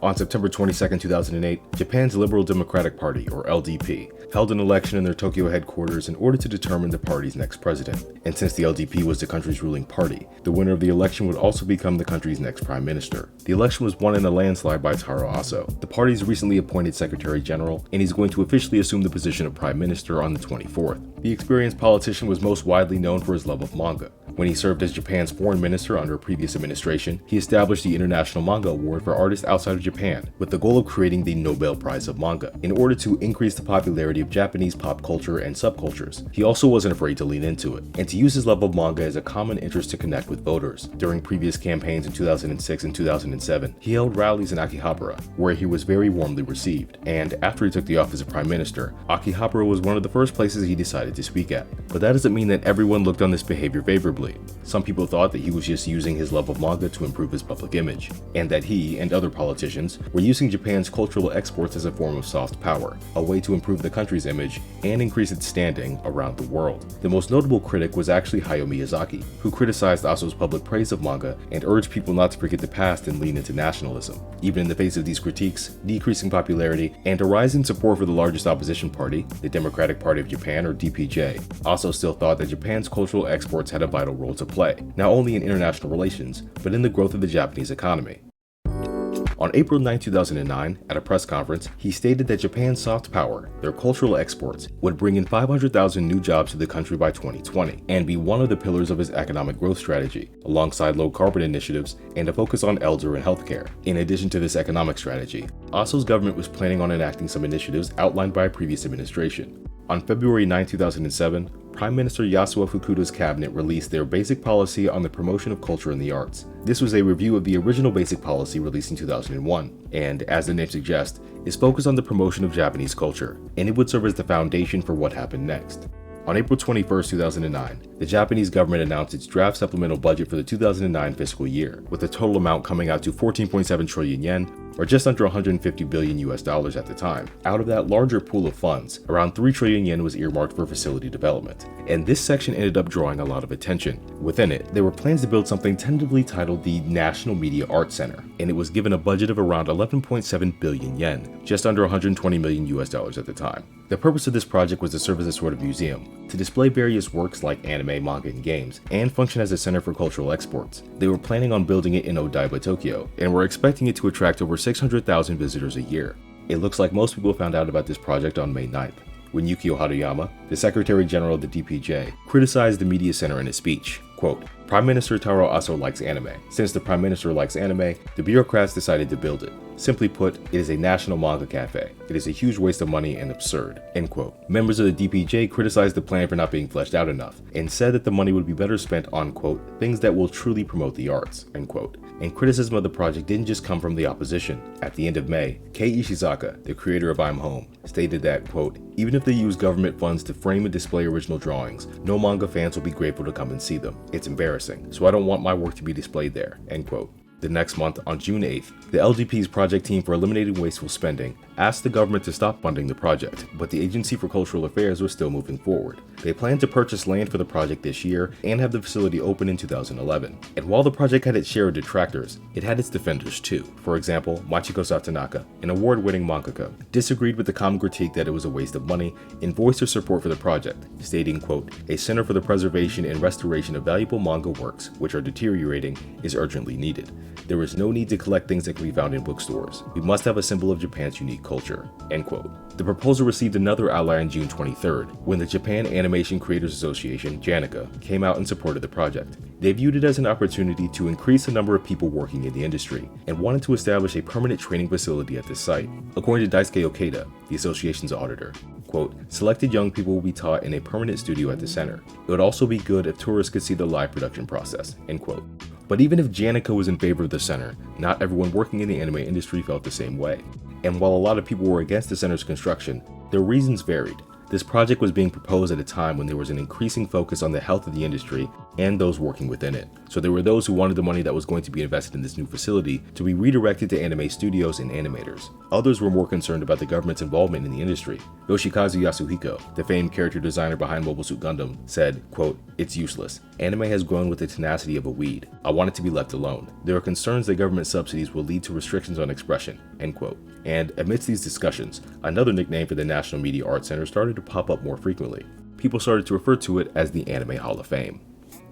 On September 22, 2008, Japan's Liberal Democratic Party, or LDP, held an election in their Tokyo headquarters in order to determine the party's next president. And since the LDP was the country's ruling party, the winner of the election would also become the country's next prime minister. The election was won in a landslide by Taro Aso, the party's recently appointed Secretary General, and he's going to officially assume the position of Prime Minister on the 24th. The experienced politician was most widely known for his love of manga. When he served as Japan's foreign minister under a previous administration, he established the International Manga Award for artists outside of Japan, with the goal of creating the Nobel Prize of Manga, in order to increase the popularity of Japanese pop culture and subcultures. He also wasn't afraid to lean into it, and to use his love of manga as a common interest to connect with voters. During previous campaigns in 2006 and 2007, he held rallies in Akihabara, where he was very warmly received, and after he took the office of Prime Minister, Akihabara was one of the first places he decided to speak at. But that doesn't mean that everyone looked on this behavior favorably. Some people thought that he was just using his love of manga to improve his public image, and that he and other politicians were using Japan's cultural exports as a form of soft power, a way to improve the country's image and increase its standing around the world. The most notable critic was actually Hayao Miyazaki, who criticized Aso's public praise of manga and urged people not to forget the past and lean into nationalism. Even in the face of these critiques, decreasing popularity, and a rise in support for the largest opposition party, the Democratic Party of Japan, or DPJ, Aso still thought that Japan's cultural exports had a vital role to play, not only in international relations, but in the growth of the Japanese economy. On April 9, 2009, at a press conference, he stated that Japan's soft power, their cultural exports, would bring in 500,000 new jobs to the country by 2020, and be one of the pillars of his economic growth strategy, alongside low-carbon initiatives and a focus on elder and healthcare. In addition to this economic strategy, Aso's government was planning on enacting some initiatives outlined by a previous administration. On February 9, 2007, Prime Minister Yasuo Fukuda's cabinet released their Basic Policy on the Promotion of Culture and the Arts. This was a review of the original Basic Policy released in 2001, and, as the name suggests, is focused on the promotion of Japanese culture, and it would serve as the foundation for what happened next. On April 21, 2009, the Japanese government announced its draft supplemental budget for the 2009 fiscal year, with the total amount coming out to 14.7 trillion yen, or just under 150 billion US dollars at the time. Out of that larger pool of funds, around 3 trillion yen was earmarked for facility development, and this section ended up drawing a lot of attention. Within it, there were plans to build something tentatively titled the National Media Arts Center, and it was given a budget of around 11.7 billion yen, just under 120 million US dollars at the time. The purpose of this project was to serve as a sort of museum, to display various works like anime, manga, and games, and function as a center for cultural exports. They were planning on building it in Odaiba, Tokyo, and were expecting it to attract over 600,000 visitors a year. It looks like most people found out about this project on May 9th, when Yukio Haruyama, the Secretary General of the DPJ, criticized the media center in a speech. Quote, "Prime Minister Taro Aso likes anime. Since the Prime Minister likes anime, the bureaucrats decided to build it. Simply put, it is a national manga cafe. It is a huge waste of money and absurd." End quote. Members of the DPJ criticized the plan for not being fleshed out enough, and said that the money would be better spent on, quote, "things that will truly promote the arts," end quote. And criticism of the project didn't just come from the opposition. At the end of May, Kei Ishizaka, the creator of I'm Home, stated that, quote, "even if they use government funds to frame and display original drawings, no manga fans will be grateful to come and see them. It's embarrassing, so I don't want my work to be displayed there," end quote. The next month, on June 8th, the LDP's Project Team for Eliminating Wasteful Spending asked the government to stop funding the project, but the Agency for Cultural Affairs was still moving forward. They planned to purchase land for the project this year and have the facility open in 2011. And while the project had its share of detractors, it had its defenders too. For example, Machiko Satonaka, an award-winning mangaka, disagreed with the common critique that it was a waste of money and voiced her support for the project, stating, quote, "a center for the preservation and restoration of valuable manga works, which are deteriorating, is urgently needed. There is no need to collect things that can be found in bookstores. We must have a symbol of Japan's unique culture," end quote. The proposal received another ally on June 23rd, when the Japan Animation Creators Association, JANICA, came out and supported the project. They viewed it as an opportunity to increase the number of people working in the industry, and wanted to establish a permanent training facility at this site. According to Daisuke Okada, the association's auditor, quote, "selected young people will be taught in a permanent studio at the center. It would also be good if tourists could see the live production process," end quote. But even if JANICA was in favor of the center, not everyone working in the anime industry felt the same way. And while a lot of people were against the center's construction, their reasons varied. This project was being proposed at a time when there was an increasing focus on the health of the industry and those working within it. So there were those who wanted the money that was going to be invested in this new facility to be redirected to anime studios and animators. Others were more concerned about the government's involvement in the industry. Yoshikazu Yasuhiko, the famed character designer behind Mobile Suit Gundam, said, quote, "It's useless. Anime has grown with the tenacity of a weed. I want it to be left alone. There are concerns that government subsidies will lead to restrictions on expression," end quote. And amidst these discussions, another nickname for the National Media Arts Center started to pop up more frequently. People started to refer to it as the Anime Hall of Fame.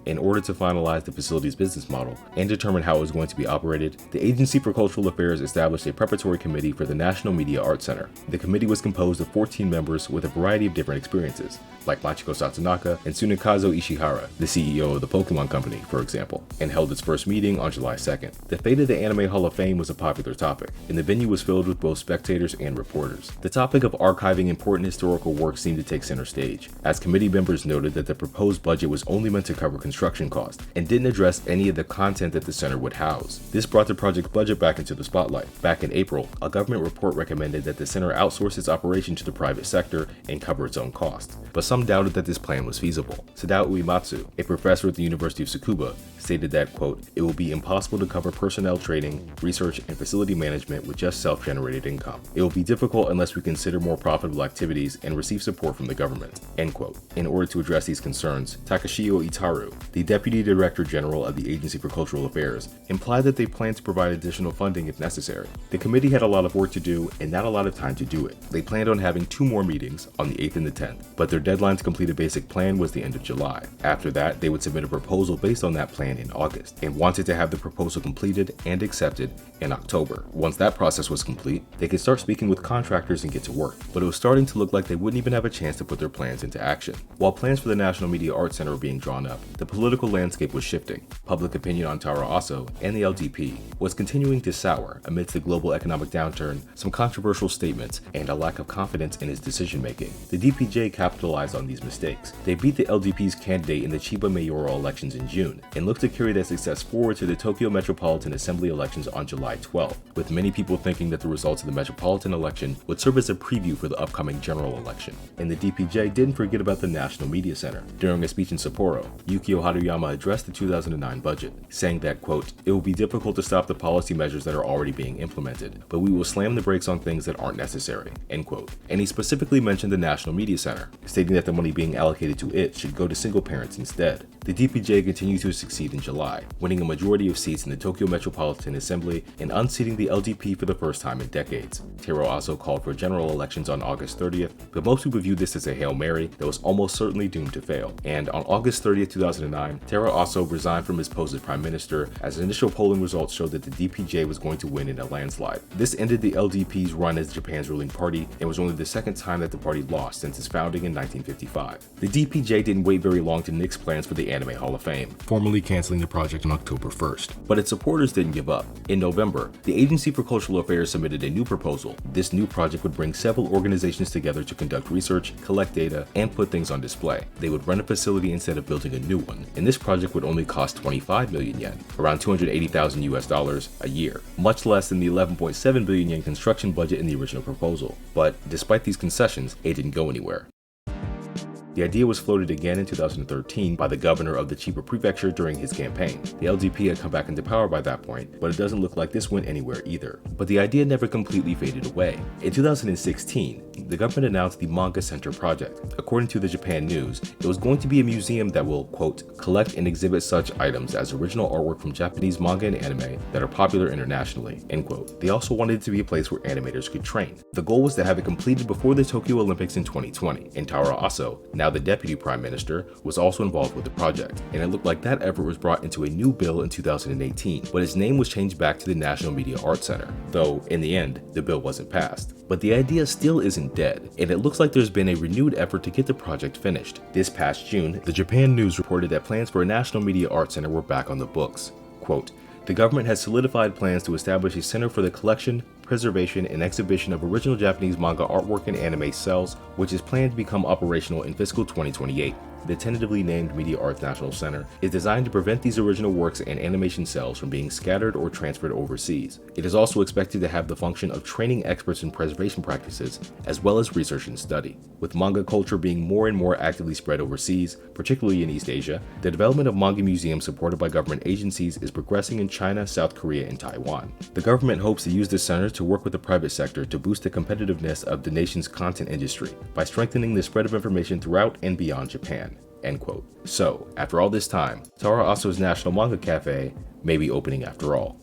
In order to finalize the facility's business model and determine how it was going to be operated, the Agency for Cultural Affairs established a preparatory committee for the National Media Arts Center. The committee was composed of 14 members with a variety of different experiences, like Machiko Satsunaka and Tsunekazu Ishihara, the CEO of the Pokemon Company, for example, and held its first meeting on July 2nd. The fate of the Anime Hall of Fame was a popular topic, and the venue was filled with both spectators and reporters. The topic of archiving important historical works seemed to take center stage, as committee members noted that the proposed budget was only meant to cover construction costs and didn't address any of the content that the center would house. This brought the project's budget back into the spotlight. Back in April, a government report recommended that the center outsource its operation to the private sector and cover its own costs, but some doubted that this plan was feasible. Sadao Uematsu, a professor at the University of Tsukuba, stated that, quote, "It will be impossible to cover personnel training, research, and facility management with just self-generated income. It will be difficult unless we consider more profitable activities and receive support from the government," end quote. In order to address these concerns, Takashio Itaru, the Deputy Director General of the Agency for Cultural Affairs, implied that they plan to provide additional funding if necessary. The committee had a lot of work to do and not a lot of time to do it. They planned on having 2 more meetings on the 8th and the 10th, but their deadline to complete a basic plan was the end of July. After that, they would submit a proposal based on that plan in August, and wanted to have the proposal completed and accepted in October. Once that process was complete, they could start speaking with contractors and get to work, but it was starting to look like they wouldn't even have a chance to put their plans into action. While plans for the National Media Arts Center were being drawn up, the political landscape was shifting. Public opinion on Taro Aso and the LDP was continuing to sour amidst the global economic downturn, some controversial statements, and a lack of confidence in his decision-making. The DPJ capitalized on these mistakes. They beat the LDP's candidate in the Chiba mayoral elections in June, and looked to carry that success forward to the Tokyo Metropolitan Assembly elections on July 12th, with many people thinking that the results of the Metropolitan election would serve as a preview for the upcoming general election. And the DPJ didn't forget about the National Media Center. During a speech in Sapporo, Yukio Haruyama addressed the 2009 budget, saying that, quote, "It will be difficult to stop the policy measures that are already being implemented, but we will slam the brakes on things that aren't necessary," end quote. And he specifically mentioned the National Media Center, stating that the money being allocated to it should go to single parents instead. The DPJ continued to succeed in July, winning a majority of seats in the Tokyo Metropolitan Assembly and unseating the LDP for the first time in decades. Taro Aso called for general elections on August 30th, but most people viewed this as a Hail Mary that was almost certainly doomed to fail. And on August 30th, 2009, Taro Aso resigned from his post as Prime Minister as initial polling results showed that the DPJ was going to win in a landslide. This ended the LDP's run as Japan's ruling party and was only the second time that the party lost since its founding in 1955. The DPJ didn't wait very long to nix plans for the Anime Hall of Fame, formally canceling the project on October 1st. But its supporters didn't give up. In November, the Agency for Cultural Affairs submitted a new proposal. This new project would bring several organizations together to conduct research, collect data, and put things on display. They would run a facility instead of building a new one, and this project would only cost 25 million yen, around $280,000 a year, much less than the 11.7 billion yen construction budget in the original proposal. But despite these concessions, it didn't go anywhere. The idea was floated again in 2013 by the governor of the Chiba Prefecture during his campaign. The LDP had come back into power by that point, but it doesn't look like this went anywhere either. But the idea never completely faded away. In 2016, the government announced the Manga Center project. According to the Japan News, it was going to be a museum that will, quote, "collect and exhibit such items as original artwork from Japanese manga and anime that are popular internationally," end quote. They also wanted it to be a place where animators could train. The goal was to have it completed before the Tokyo Olympics in 2020, and Taro Aso, now the Deputy Prime Minister, was also involved with the project, and it looked like that effort was brought into a new bill in 2018, but its name was changed back to the National Media Arts Center, though in the end, the bill wasn't passed. But the idea still isn't dead, and it looks like there's been a renewed effort to get the project finished. This past June, the Japan News reported that plans for a National Media Arts Center were back on the books. Quote, "The government has solidified plans to establish a center for the collection, preservation, and exhibition of original Japanese manga artwork and anime cells, which is planned to become operational in fiscal 2028. the tentatively named Media Arts National Center, is designed to prevent these original works and animation cells from being scattered or transferred overseas. It is also expected to have the function of training experts in preservation practices, as well as research and study. With manga culture being more and more actively spread overseas, particularly in East Asia, the development of manga museums supported by government agencies is progressing in China, South Korea, and Taiwan. The government hopes to use this center to work with the private sector to boost the competitiveness of the nation's content industry by strengthening the spread of information throughout and beyond Japan. End quote. So, after all this time, Tara Aso's National Manga Cafe may be opening after all.